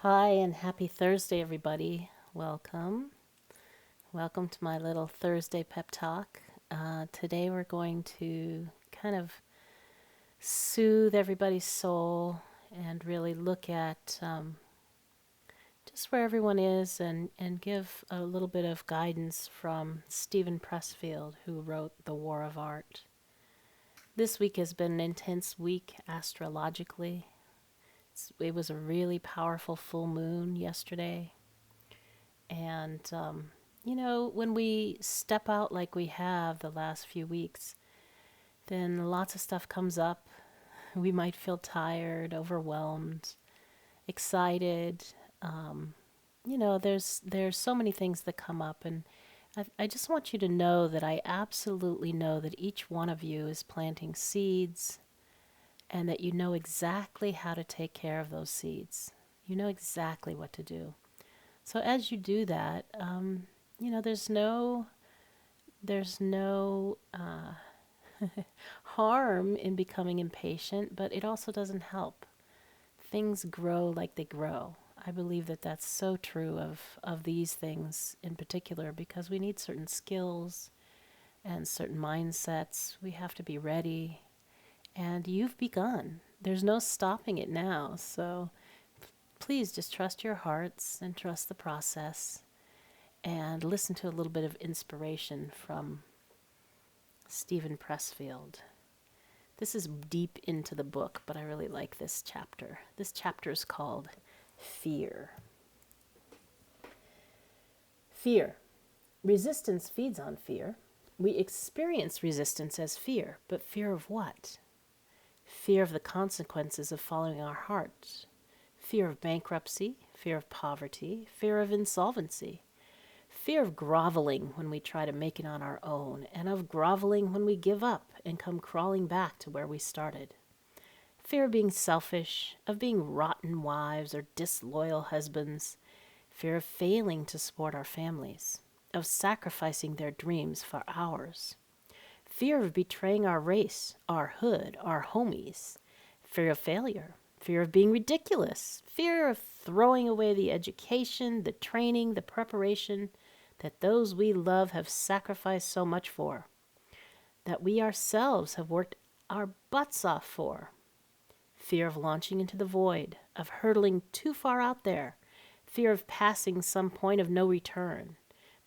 Hi, and happy Thursday, everybody. Welcome. Welcome to my little Thursday pep talk. Today, we're going to kind of soothe everybody's soul and really look at just where everyone is and give a little bit of guidance from Steven Pressfield, who wrote The War of Art. This week has been an intense week astrologically. It was a really powerful full moon yesterday. And, when we step out like we have the last few weeks, then lots of stuff comes up. We might feel tired, overwhelmed, excited. There's so many things that come up, and I just want you to know that I absolutely know that each one of you is planting seeds, and that you know exactly how to take care of those seeds. You know exactly what to do. So as you do that, there's no harm in becoming impatient, but it also doesn't help. Things grow like they grow. I believe that that's so true of these things in particular because we need certain skills and certain mindsets. We have to be ready. And you've begun. There's no stopping it now. So please just trust your hearts and trust the process and listen to a little bit of inspiration from Steven Pressfield. This is deep into the book, but I really like this chapter. This chapter is called Fear. Fear. Resistance feeds on fear. We experience resistance as fear, but fear of what? Fear of the consequences of following our heart. Fear of bankruptcy, fear of poverty, fear of insolvency. Fear of groveling when we try to make it on our own, and of groveling when we give up and come crawling back to where we started. Fear of being selfish, of being rotten wives or disloyal husbands. Fear of failing to support our families, of sacrificing their dreams for ours. Fear of betraying our race, our hood, our homies. Fear of failure. Fear of being ridiculous. Fear of throwing away the education, the training, the preparation that those we love have sacrificed so much for, that we ourselves have worked our butts off for. Fear of launching into the void, of hurtling too far out there. Fear of passing some point of no return,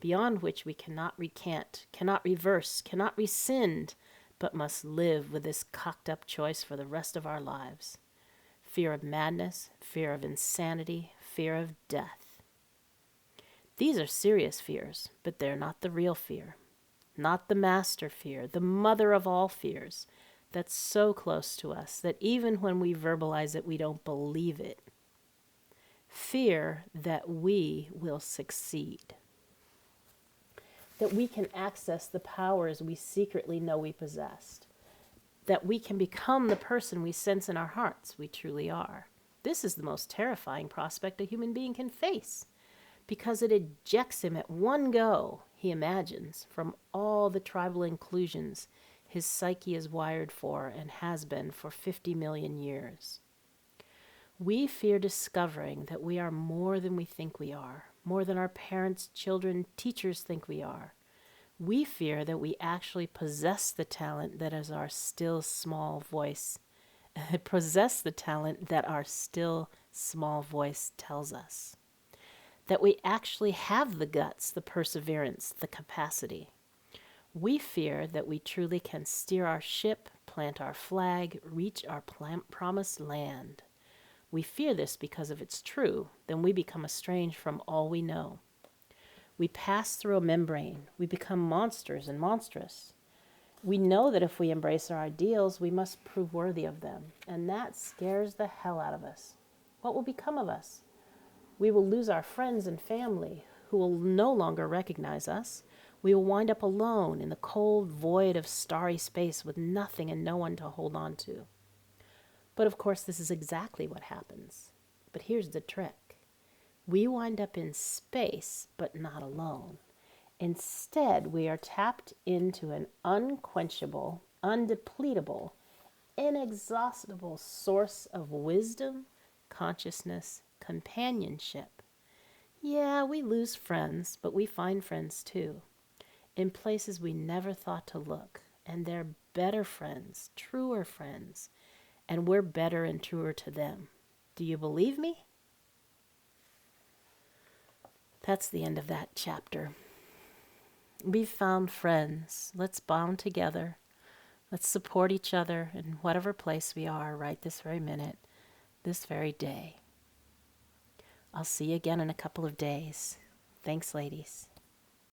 beyond which we cannot recant, cannot reverse, cannot rescind, but must live with this cocked up choice for the rest of our lives. Fear of madness, fear of insanity, fear of death. These are serious fears, but they're not the real fear. Not the master fear, the mother of all fears, that's so close to us that even when we verbalize it, we don't believe it. Fear that we will succeed. That we can access the powers we secretly know we possessed. That we can become the person we sense in our hearts we truly are. This is the most terrifying prospect a human being can face, because it ejects him at one go, he imagines, from all the tribal inclusions his psyche is wired for and has been for 50 million years. We fear discovering that we are more than we think we are, more than our parents, children, teachers think we are. We fear that we actually possess the talent that is our still small voice, possess the talent that our still small voice tells us. That we actually have the guts, the perseverance, the capacity. We fear that we truly can steer our ship, plant our flag, reach our promised land. We fear this because if it's true, then we become estranged from all we know. We pass through a membrane. We become monsters and monstrous. We know that if we embrace our ideals, we must prove worthy of them, and that scares the hell out of us. What will become of us? We will lose our friends and family, who will no longer recognize us. We will wind up alone in the cold void of starry space with nothing and no one to hold on to. But of course, this is exactly what happens. But here's the trick. We wind up in space, but not alone. Instead, we are tapped into an unquenchable, undepletable, inexhaustible source of wisdom, consciousness, companionship. Yeah, we lose friends, but we find friends too, in places we never thought to look. And they're better friends, truer friends, and we're better and truer to them. Do you believe me? That's the end of that chapter. We've found friends. Let's bond together. Let's support each other in whatever place we are right this very minute, this very day. I'll see you again in a couple of days. Thanks, ladies.